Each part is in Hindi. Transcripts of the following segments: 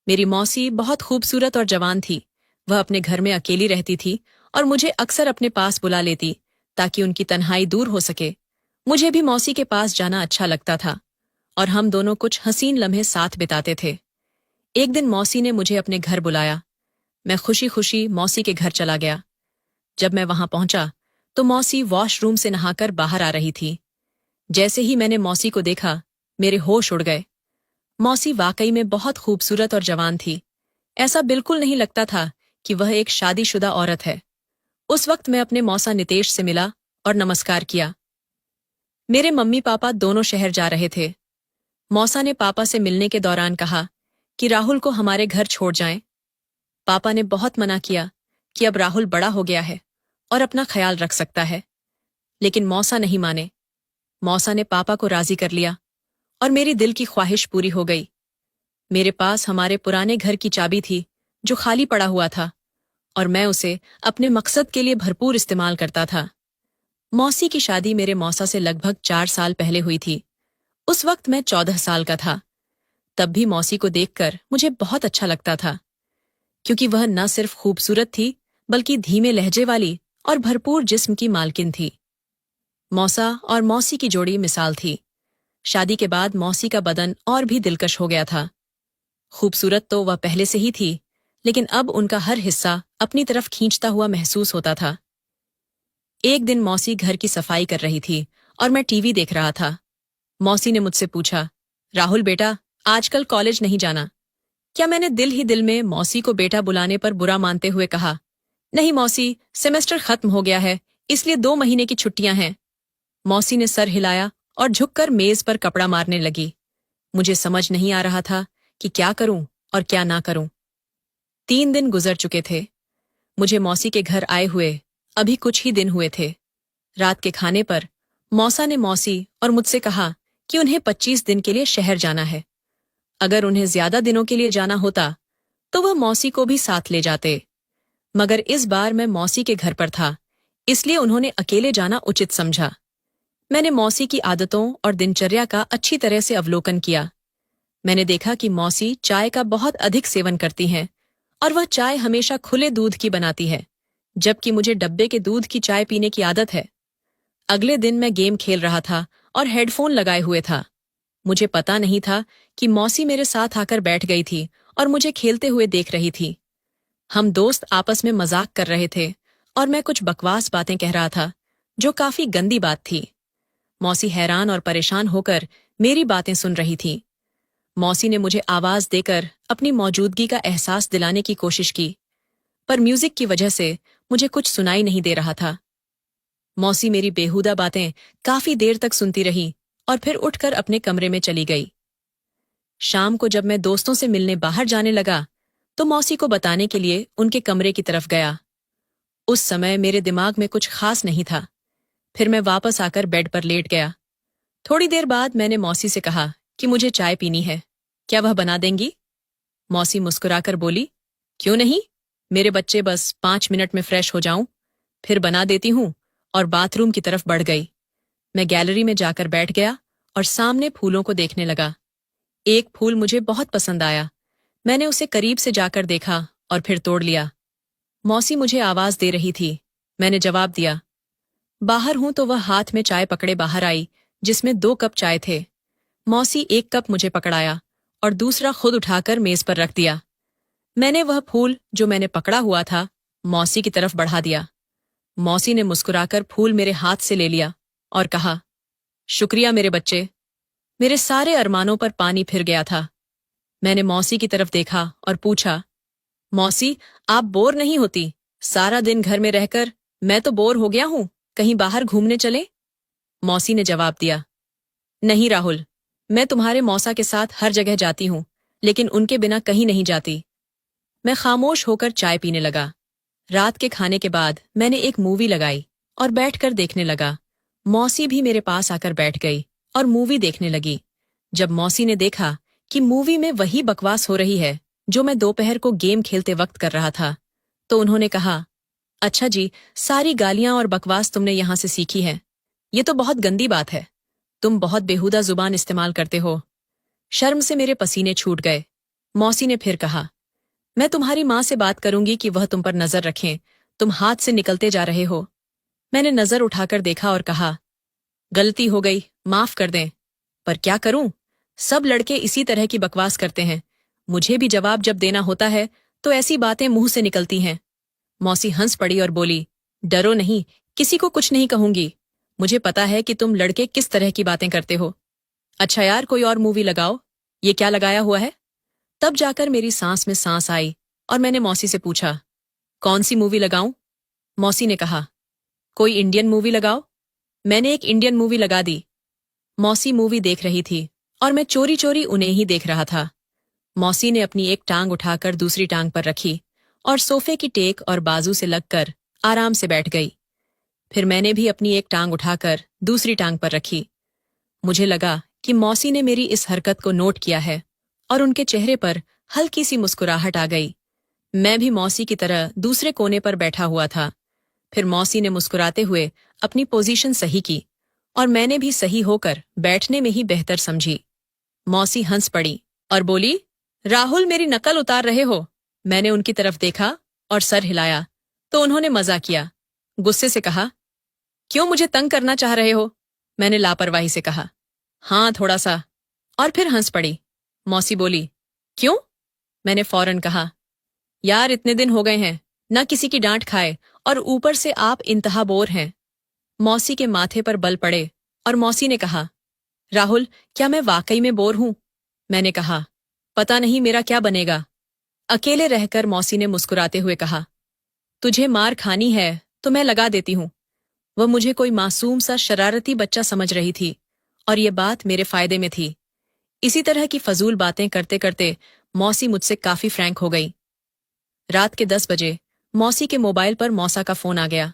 मेरी मौसी बहुत खूबसूरत और जवान थी। वह अपने घर में अकेली रहती थी और मुझे अक्सर अपने पास बुला लेती ताकि उनकी तन्हाई दूर हो सके। मुझे भी मौसी के पास जाना अच्छा लगता था और हम दोनों कुछ हसीन लम्हे साथ बिताते थे। एक दिन मौसी ने मुझे अपने घर बुलाया। मैं खुशी खुशी मौसी के घर चला गया। जब मैं वहां पहुंचा तो मौसी वॉशरूम से नहाकर बाहर आ रही थी। जैसे ही मैंने मौसी को देखा, मेरे होश उड़ गए। मौसी वाकई में बहुत खूबसूरत और जवान थी। ऐसा बिल्कुल नहीं लगता था कि वह एक शादीशुदा औरत है। उस वक्त मैं अपने मौसा नितेश से मिला और नमस्कार किया। मेरे मम्मी पापा दोनों शहर जा रहे थे। मौसा ने पापा से मिलने के दौरान कहा कि राहुल को हमारे घर छोड़ जाएं। पापा ने बहुत मना किया कि अब राहुल बड़ा हो गया है और अपना ख्याल रख सकता है, लेकिन मौसा नहीं माने। मौसा ने पापा को राजी कर लिया और मेरी दिल की ख्वाहिश पूरी हो गई। मेरे पास हमारे पुराने घर की चाबी थी जो खाली पड़ा हुआ था और मैं उसे अपने मकसद के लिए भरपूर इस्तेमाल करता था। मौसी की शादी मेरे मौसा से लगभग 4 साल पहले हुई थी। उस वक्त मैं 14 साल का था। तब भी मौसी को देखकर मुझे बहुत अच्छा लगता था, क्योंकि वह न सिर्फ खूबसूरत थी बल्कि धीमे लहजे वाली और भरपूर जिस्म की मालकिन थी। मौसा और मौसी की जोड़ी मिसाल थी। शादी के बाद मौसी का बदन और भी दिलकश हो गया था। खूबसूरत तो वह पहले से ही थी, लेकिन अब उनका हर हिस्सा अपनी तरफ खींचता हुआ महसूस होता था। एक दिन मौसी घर की सफाई कर रही थी और मैं टीवी देख रहा था। मौसी ने मुझसे पूछा, राहुल बेटा, आजकल कॉलेज नहीं जाना क्या? मैंने दिल ही दिल में मौसी को बेटा बुलाने पर बुरा मानते हुए कहा, नहीं मौसी, सेमेस्टर खत्म हो गया है, इसलिए 2 महीने की छुट्टियां हैं। मौसी ने सर हिलाया और झुककर मेज पर कपड़ा मारने लगी। मुझे समझ नहीं आ रहा था कि क्या करूं और क्या ना करूं। 3 दिन गुजर चुके थे। मुझे मौसी के घर आए हुए अभी कुछ ही दिन हुए थे। रात के खाने पर मौसा ने मौसी और मुझसे कहा कि उन्हें 25 दिन के लिए शहर जाना है। अगर उन्हें ज्यादा दिनों के लिए जाना होता तो वह मौसी को भी साथ ले जाते, मगर इस बार मैं मौसी के घर पर था, इसलिए उन्होंने अकेले जाना उचित समझा। मैंने मौसी की आदतों और दिनचर्या का अच्छी तरह से अवलोकन किया। मैंने देखा कि मौसी चाय का बहुत अधिक सेवन करती हैं और वह चाय हमेशा खुले दूध की बनाती है, जबकि मुझे डब्बे के दूध की चाय पीने की आदत है। अगले दिन मैं गेम खेल रहा था और हेडफोन लगाए हुए था। मुझे पता नहीं था कि मौसी मेरे साथ आकर बैठ गई थी और मुझे खेलते हुए देख रही थी। हम दोस्त आपस में मजाक कर रहे थे और मैं कुछ बकवास बातें कह रहा था, जो काफी गंदी बात थी। मौसी हैरान और परेशान होकर मेरी बातें सुन रही थी। मौसी ने मुझे आवाज देकर अपनी मौजूदगी का एहसास दिलाने की कोशिश की, पर म्यूजिक की वजह से मुझे कुछ सुनाई नहीं दे रहा था। मौसी मेरी बेहुदा बातें काफी देर तक सुनती रही और फिर उठकर अपने कमरे में चली गई। शाम को जब मैं दोस्तों से मिलने बाहर जाने लगा तो मौसी को बताने के लिए उनके कमरे की तरफ गया। उस समय मेरे दिमाग में कुछ खास नहीं था। फिर मैं वापस आकर बेड पर लेट गया। थोड़ी देर बाद मैंने मौसी से कहा कि मुझे चाय पीनी है, क्या वह बना देंगी? मौसी मुस्कुराकर बोली, क्यों नहीं, मेरे बच्चे, बस 5 मिनट में फ्रेश हो जाऊं, फिर बना देती हूं, और बाथरूम की तरफ बढ़ गई। मैं गैलरी में जाकर बैठ गया और सामने फूलों को देखने लगा। एक फूल मुझे बहुत पसंद आया। मैंने उसे करीब से जाकर देखा और फिर तोड़ लिया। मौसी मुझे आवाज दे रही थी। मैंने जवाब दिया। बाहर हूं तो वह हाथ में चाय पकड़े बाहर आई, जिसमें 2 कप चाय थे। मौसी एक कप मुझे पकड़ाया और दूसरा खुद उठाकर मेज पर रख दिया। मैंने वह फूल जो मैंने पकड़ा हुआ था मौसी की तरफ बढ़ा दिया। मौसी ने मुस्कुराकर फूल मेरे हाथ से ले लिया और कहा, शुक्रिया मेरे बच्चे। मेरे सारे अरमानों पर पानी फिर गया था। मैंने मौसी की तरफ देखा और पूछा, मौसी, आप बोर नहीं होती? सारा दिन घर में रहकर मैं तो बोर हो गया हूं, कहीं बाहर घूमने चले? मौसी ने जवाब दिया, नहीं राहुल, मैं तुम्हारे मौसा के साथ हर जगह जाती हूं, लेकिन उनके बिना कहीं नहीं जाती। मैं खामोश होकर चाय पीने लगा। रात के खाने के बाद मैंने एक मूवी लगाई और बैठकर देखने लगा। मौसी भी मेरे पास आकर बैठ गई और मूवी देखने लगी। जब मौसी ने देखा कि मूवी में वही बकवास हो रही है जो मैं दोपहर को गेम खेलते वक्त कर रहा था, तो उन्होंने कहा, अच्छा जी, सारी गालियां और बकवास तुमने यहां से सीखी है। ये तो बहुत गंदी बात है। तुम बहुत बेहुदा जुबान इस्तेमाल करते हो। शर्म से मेरे पसीने छूट गए। मौसी ने फिर कहा, मैं तुम्हारी माँ से बात करूंगी कि वह तुम पर नजर रखें, तुम हाथ से निकलते जा रहे हो। मैंने नजर उठाकर देखा और कहा, गलती हो गई, माफ कर दें। पर क्या करूं, सब लड़के इसी तरह की बकवास करते हैं। मुझे भी जवाब जब देना होता है तो ऐसी बातें मुंह से निकलती हैं। मौसी हंस पड़ी और बोली, डरो नहीं, किसी को कुछ नहीं कहूंगी। मुझे पता है कि तुम लड़के किस तरह की बातें करते हो। अच्छा यार, कोई और मूवी लगाओ। ये क्या लगाया हुआ है? तब जाकर मेरी सांस में सांस आई और मैंने मौसी से पूछा, कौन सी मूवी लगाऊं? मौसी ने कहा, कोई इंडियन मूवी लगाओ। मैंने एक इंडियन मूवी लगा दी। मौसी मूवी देख रही थी और मैं चोरी चोरी उन्हें ही देख रहा था। मौसी ने अपनी एक टांग उठाकर दूसरी टांग पर रखी और सोफे की टेक और बाजू से लगकर आराम से बैठ गई। फिर मैंने भी अपनी एक टांग उठाकर दूसरी टांग पर रखी। मुझे लगा कि मौसी ने मेरी इस हरकत को नोट किया है और उनके चेहरे पर हल्की सी मुस्कुराहट आ गई। मैं भी मौसी की तरह दूसरे कोने पर बैठा हुआ था। फिर मौसी ने मुस्कुराते हुए अपनी पोजीशन सही की और मैंने भी सही होकर बैठने में ही बेहतर समझी। मौसी हंस पड़ी और बोली, राहुल मेरी नकल उतार रहे हो? मैंने उनकी तरफ देखा और सर हिलाया तो उन्होंने मजा किया। गुस्से से कहा, क्यों मुझे तंग करना चाह रहे हो? मैंने लापरवाही से कहा, हाँ थोड़ा सा। और फिर हंस पड़ी। मौसी बोली, क्यों? मैंने फौरन कहा, यार इतने दिन हो गए हैं, न किसी की डांट खाए और ऊपर से आप इंतहा बोर हैं। मौसी के माथे पर बल पड़े और मौसी ने कहा, राहुल क्या मैं वाकई में बोर हूं? मैंने कहा, पता नहीं मेरा क्या बनेगा। अकेले रहकर मौसी ने मुस्कुराते हुए कहा, तुझे मार खानी है तो मैं लगा देती हूं। वह मुझे कोई मासूम सा शरारती बच्चा समझ रही थी और ये बात मेरे फायदे में थी। इसी तरह की फजूल बातें करते करते मौसी मुझसे काफी फ्रैंक हो गई। रात के 10 बजे मौसी के मोबाइल पर मौसा का फोन आ गया।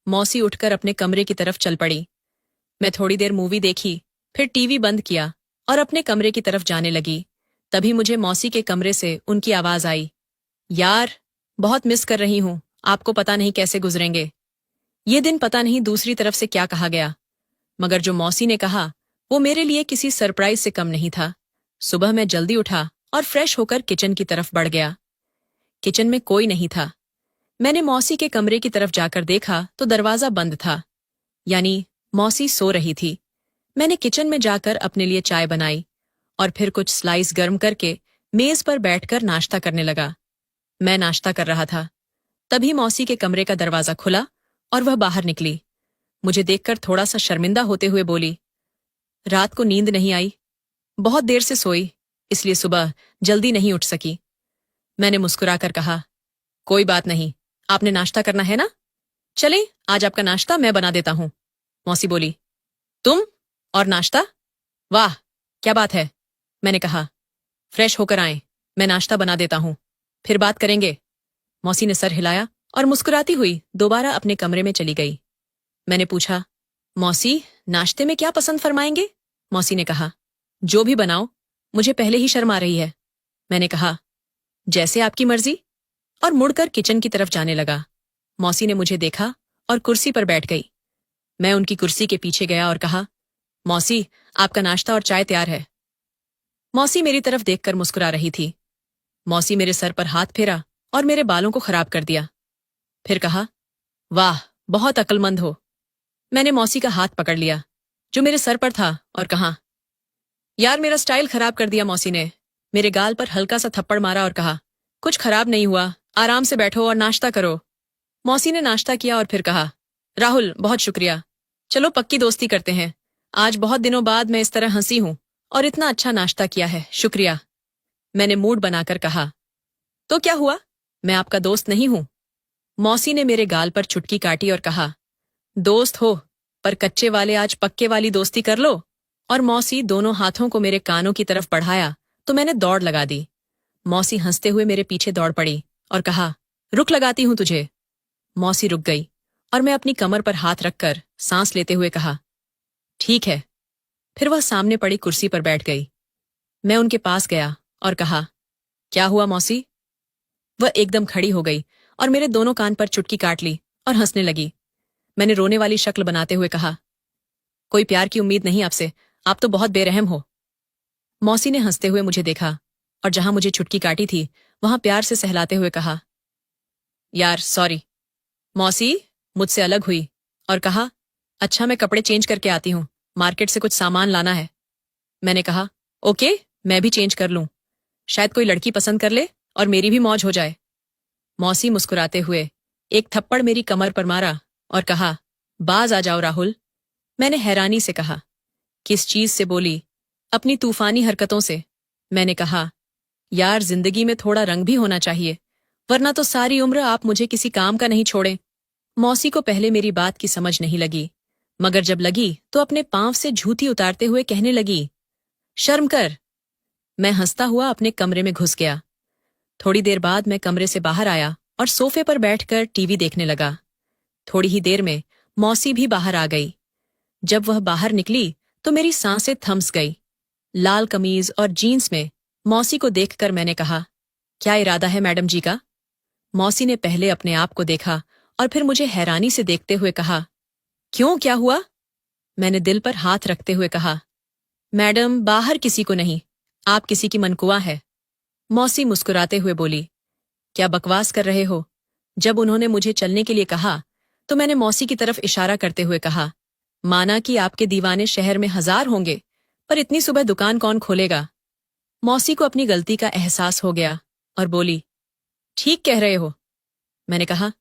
मौसी उठकर अपने कमरे की तरफ चल पड़ी। मैं थोड़ी देर मूवी देखी, फिर टीवी बंद किया और अपने कमरे की तरफ जाने लगी। तभी मुझे मौसी के कमरे से उनकी आवाज आई, यार बहुत मिस कर रही हूं, आपको पता नहीं कैसे गुजरेंगे। ये दिन पता नहीं दूसरी तरफ से क्या कहा गया, मगर जो मौसी ने कहा वो मेरे लिए किसी सरप्राइज से कम नहीं था। सुबह मैं जल्दी उठा और फ्रेश होकर किचन की तरफ बढ़ गया। किचन में कोई नहीं था। मैंने मौसी के कमरे की तरफ जाकर देखा तो दरवाजा बंद था, यानी मौसी सो रही थी। मैंने किचन में जाकर अपने लिए चाय बनाई और फिर कुछ स्लाइस गर्म करके मेज पर बैठकर नाश्ता करने लगा। मैं नाश्ता कर रहा था, तभी मौसी के कमरे का दरवाजा खुला और वह बाहर निकली। मुझे देखकर थोड़ा सा शर्मिंदा होते हुए बोली, रात को नींद नहीं आई, बहुत देर से सोई, इसलिए सुबह जल्दी नहीं उठ सकी। मैंने मुस्कुराकर कहा, कोई बात नहीं, आपने नाश्ता करना है ना? चले आज आपका नाश्ता मैं बना देता हूं। मौसी बोली, तुम और नाश्ता? वाह क्या बात है। मैंने कहा, फ्रेश होकर आए, मैं नाश्ता बना देता हूं, फिर बात करेंगे। मौसी ने सर हिलाया और मुस्कुराती हुई दोबारा अपने कमरे में चली गई। मैंने पूछा, मौसी नाश्ते में क्या पसंद फरमाएंगे? मौसी ने कहा, जो भी बनाओ, मुझे पहले ही शर्म आ रही है। मैंने कहा, जैसे आपकी मर्जी, और मुड़कर किचन की तरफ जाने लगा। मौसी ने मुझे देखा और कुर्सी पर बैठ गई। मैं उनकी कुर्सी के पीछे गया और कहा, मौसी आपका नाश्ता और चाय तैयार है। मौसी मेरी तरफ देखकर मुस्कुरा रही थी। मौसी मेरे सर पर हाथ फेरा और मेरे बालों को खराब कर दिया। फिर कहा, वाह बहुत अक्लमंद हो। मैंने मौसी का हाथ पकड़ लिया जो मेरे सर पर था और कहा, यार मेरा स्टाइल खराब कर दिया। मौसी ने मेरे गाल पर हल्का सा थप्पड़ मारा और कहा, कुछ खराब नहीं हुआ, आराम से बैठो और नाश्ता करो। मौसी ने नाश्ता किया और फिर कहा, राहुल बहुत शुक्रिया, चलो पक्की दोस्ती करते हैं। आज बहुत दिनों बाद मैं इस तरह हंसी हूं और इतना अच्छा नाश्ता किया है, शुक्रिया। मैंने मूड बनाकर कहा, तो क्या हुआ, मैं आपका दोस्त नहीं हूं? मौसी ने मेरे गाल पर चुटकी काटी और कहा, दोस्त हो पर कच्चे वाले आज पक्के वाली दोस्ती कर लो। और मौसी दोनों हाथों को मेरे कानों की तरफ बढ़ाया तो मैंने दौड़ लगा दी। मौसी हंसते हुए मेरे पीछे दौड़ पड़ी और कहा, रुक लगाती हूं तुझे। मौसी रुक गई और मैं अपनी कमर पर हाथ रखकर सांस लेते हुए कहा, ठीक है। फिर वह सामने पड़ी कुर्सी पर बैठ गई। मैं उनके पास गया और कहा, क्या हुआ मौसी? वह एकदम खड़ी हो गई और मेरे दोनों कान पर चुटकी काट ली और हंसने लगी। मैंने रोने वाली शक्ल बनाते हुए कहा, कोई प्यार की उम्मीद नहीं आपसे, आप तो बहुत बेरहम हो। मौसी ने हंसते हुए मुझे देखा और जहां मुझे छुटकी काटी थी वहां प्यार से सहलाते हुए कहा, यार सॉरी। मौसी मुझसे अलग हुई और कहा, अच्छा मैं कपड़े चेंज करके आती हूँ, मार्केट से कुछ सामान लाना है। मैंने कहा, ओके, मैं भी चेंज कर लूं, शायद कोई लड़की पसंद कर ले और मेरी भी मौज हो जाए। मौसी मुस्कुराते हुए एक थप्पड़ मेरी कमर पर मारा और कहा, बाज आ जाओ राहुल। मैंने हैरानी से कहा, किस चीज से बोली? अपनी तूफानी हरकतों से। मैंने कहा, यार जिंदगी में थोड़ा रंग भी होना चाहिए, वरना तो सारी उम्र आप मुझे किसी काम का नहीं छोड़े। मौसी को पहले मेरी बात की समझ नहीं लगी, मगर जब लगी तो अपने पांव से झूठी उतारते हुए कहने लगी, शर्म कर। मैं हंसता हुआ अपने कमरे में घुस गया। थोड़ी देर बाद मैं कमरे से बाहर आया और सोफे पर बैठकर टीवी देखने लगा। थोड़ी ही देर में मौसी भी बाहर आ गई। जब वह बाहर निकली तो मेरी सांसें थमस गई। लाल कमीज और जीन्स में मौसी को देखकर मैंने कहा, क्या इरादा है मैडम जी का? मौसी ने पहले अपने आप को देखा और फिर मुझे हैरानी से देखते हुए कहा, क्यों, क्या हुआ? मैंने दिल पर हाथ रखते हुए कहा, मैडम बाहर किसी को नहीं, आप किसी की मनकुआ है। मौसी मुस्कुराते हुए बोली, क्या बकवास कर रहे हो? जब उन्होंने मुझे चलने के लिए कहा तो मैंने मौसी की तरफ इशारा करते हुए कहा, माना कि आपके दीवाने शहर में 1000 होंगे, पर इतनी सुबह दुकान कौन खोलेगा? मौसी को अपनी गलती का एहसास हो गया और बोली, ठीक कह रहे हो। मैंने कहा,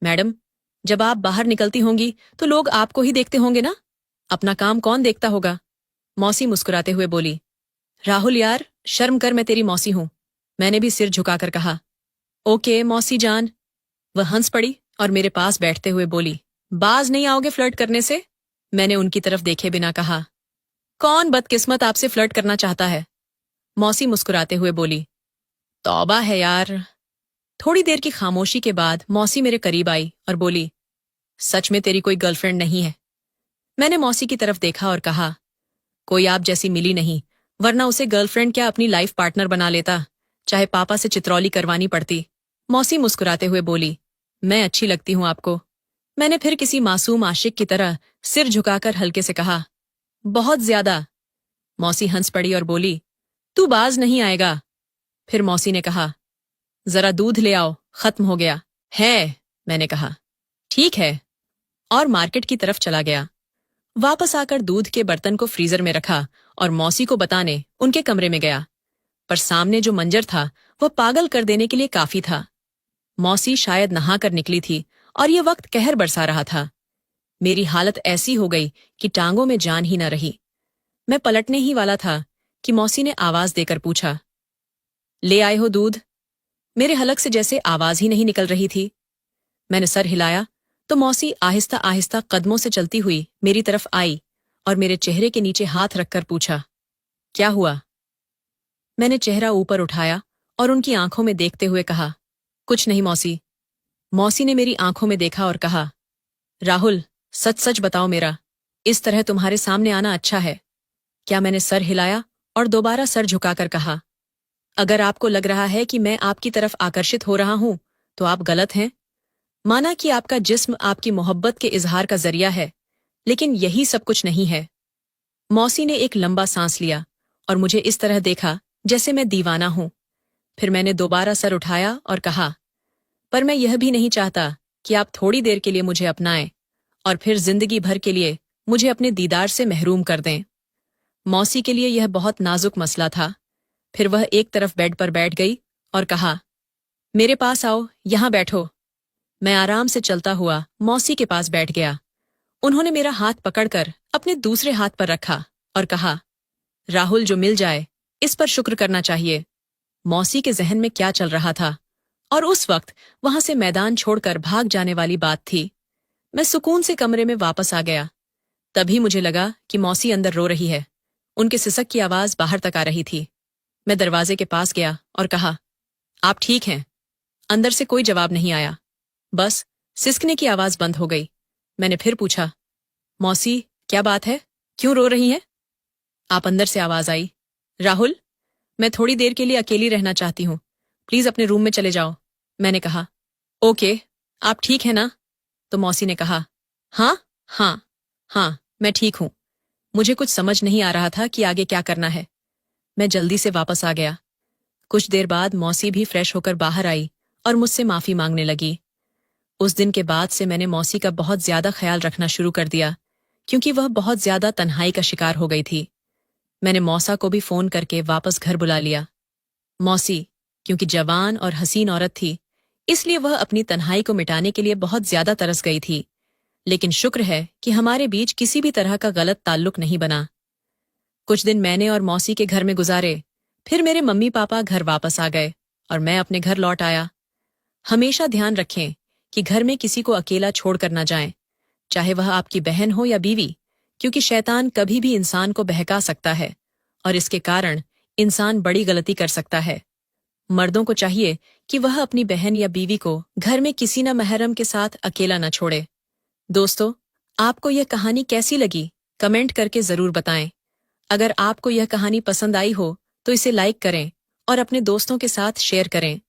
मैडम जब आप बाहर निकलती होंगी तो लोग आपको ही देखते होंगे ना, अपना काम कौन देखता होगा? मौसी मुस्कुराते हुए बोली, राहुल यार शर्म कर, मैं तेरी मौसी हूं। मैंने भी सिर झुकाकर कहा, ओके मौसी जान। वह हंस पड़ी और मेरे पास बैठते हुए बोली, बाज नहीं आओगे फ्लर्ट करने से? मैंने उनकी तरफ देखे बिना कहा, कौन बदकिस्मत आपसे फ्लर्ट करना चाहता है? मौसी मुस्कुराते हुए बोली, तौबा है यार। थोड़ी देर की खामोशी के बाद मौसी मेरे करीब आई और बोली, सच में तेरी कोई गर्लफ्रेंड नहीं है? मैंने मौसी की तरफ देखा और कहा, कोई आप जैसी मिली नहीं, वरना उसे गर्लफ्रेंड क्या अपनी लाइफ पार्टनर बना लेता, चाहे पापा से चित्रौली करवानी पड़ती। मौसी मुस्कुराते हुए बोली, मैं अच्छी लगती हूं आपको? मैंने फिर किसी मासूम आशिक की तरह सिर झुकाकर हल्के से कहा, बहुत ज्यादा। मौसी हंस पड़ी और बोली, तू बाज नहीं आएगा। फिर मौसी ने कहा, जरा दूध ले आओ, खत्म हो गया है। मैंने कहा, ठीक है, और मार्केट की तरफ चला गया। वापस आकर दूध के बर्तन को फ्रीजर में रखा और मौसी को बताने उनके कमरे में गया। पर सामने जो मंजर था वह पागल कर देने के लिए काफी था। मौसी शायद नहाकर निकली थी और ये वक्त कहर बरसा रहा था। मेरी हालत ऐसी हो गई कि टांगों में जान ही न रही। मैं पलटने ही वाला था कि मौसी ने आवाज देकर पूछा, ले आए हो दूध? मेरे हलक से जैसे आवाज ही नहीं निकल रही थी। मैंने सर हिलाया तो मौसी आहिस्ता आहिस्ता कदमों से चलती हुई मेरी तरफ आई और मेरे चेहरे के नीचे हाथ रखकर पूछा, क्या हुआ? मैंने चेहरा ऊपर उठाया और उनकी आंखों में देखते हुए कहा, कुछ नहीं मौसी। मौसी ने मेरी आंखों में देखा और कहा, राहुल सच सच बताओ, मेरा इस तरह तुम्हारे सामने आना अच्छा है क्या? मैंने सर हिलाया और दोबारा सर झुकाकर कहा, अगर आपको लग रहा है कि मैं आपकी तरफ आकर्षित हो रहा हूं तो आप गलत हैं। माना कि आपका जिस्म आपकी मोहब्बत के इजहार का जरिया है, लेकिन यही सब कुछ नहीं है। मौसी ने एक लंबा सांस लिया और मुझे इस तरह देखा जैसे मैं दीवाना हूं। फिर मैंने दोबारा सर उठाया और कहा, पर मैं यह भी नहीं चाहता कि आप थोड़ी देर के लिए मुझे अपनाएं और फिर जिंदगी भर के लिए मुझे अपने दीदार से महरूम कर दें। मौसी के लिए यह बहुत नाजुक मसला था। फिर वह एक तरफ बेड पर बैठ गई और कहा, मेरे पास आओ, यहां बैठो। मैं आराम से चलता हुआ मौसी के पास बैठ गया। उन्होंने मेरा हाथ पकड़कर अपने दूसरे हाथ पर रखा और कहा, राहुल जो मिल जाए इस पर शुक्र करना चाहिए। मौसी के जहन में क्या चल रहा था और उस वक्त वहां से मैदान छोड़कर भाग जाने वाली बात थी। मैं सुकून से कमरे में वापस आ गया। तभी मुझे लगा कि मौसी अंदर रो रही है। उनके सिसक की आवाज बाहर तक आ रही थी। मैं दरवाजे के पास गया और कहा, आप ठीक हैं? अंदर से कोई जवाब नहीं आया, बस सिसकने की आवाज बंद हो गई। मैंने फिर पूछा, मौसी क्या बात है, क्यों रो रही हैं? आप अंदर से आवाज आई, राहुल मैं थोड़ी देर के लिए अकेली रहना चाहती हूँ, प्लीज अपने रूम में चले जाओ। मैंने कहा, ओके, आप ठीक है ना? तो मौसी ने कहा, हाँ हाँ हाँ मैं ठीक हूं। मुझे कुछ समझ नहीं आ रहा था कि आगे क्या करना है। मैं जल्दी से वापस आ गया। कुछ देर बाद मौसी भी फ्रेश होकर बाहर आई और मुझसे माफी मांगने लगी। उस दिन के बाद से मैंने मौसी का बहुत ज्यादा ख्याल रखना शुरू कर दिया, क्योंकि वह बहुत ज्यादा तन्हाई का शिकार हो गई थी। मैंने मौसा को भी फोन करके वापस घर बुला लिया। मौसी, क्योंकि जवान और हसीन औरत थी, इसलिए वह अपनी तन्हाई को मिटाने के लिए बहुत ज्यादा तरस गई थी। लेकिन शुक्र है कि हमारे बीच किसी भी तरह का गलत ताल्लुक नहीं बना। कुछ दिन मैंने और मौसी के घर में गुजारे, फिर मेरे मम्मी पापा घर वापस आ गए और मैं अपने घर लौट आया। हमेशा ध्यान रखें कि घर में किसी को अकेला छोड़कर न जाएं, चाहे वह आपकी बहन हो या बीवी, क्योंकि शैतान कभी भी इंसान को बहका सकता है और इसके कारण इंसान बड़ी गलती कर सकता है। मर्दों को चाहिए कि वह अपनी बहन या बीवी को घर में किसी न महरम के साथ अकेला न छोड़े। दोस्तों, आपको यह कहानी कैसी लगी? कमेंट करके जरूर बताएं। अगर आपको यह कहानी पसंद आई हो तो इसे लाइक करें और अपने दोस्तों के साथ शेयर करें।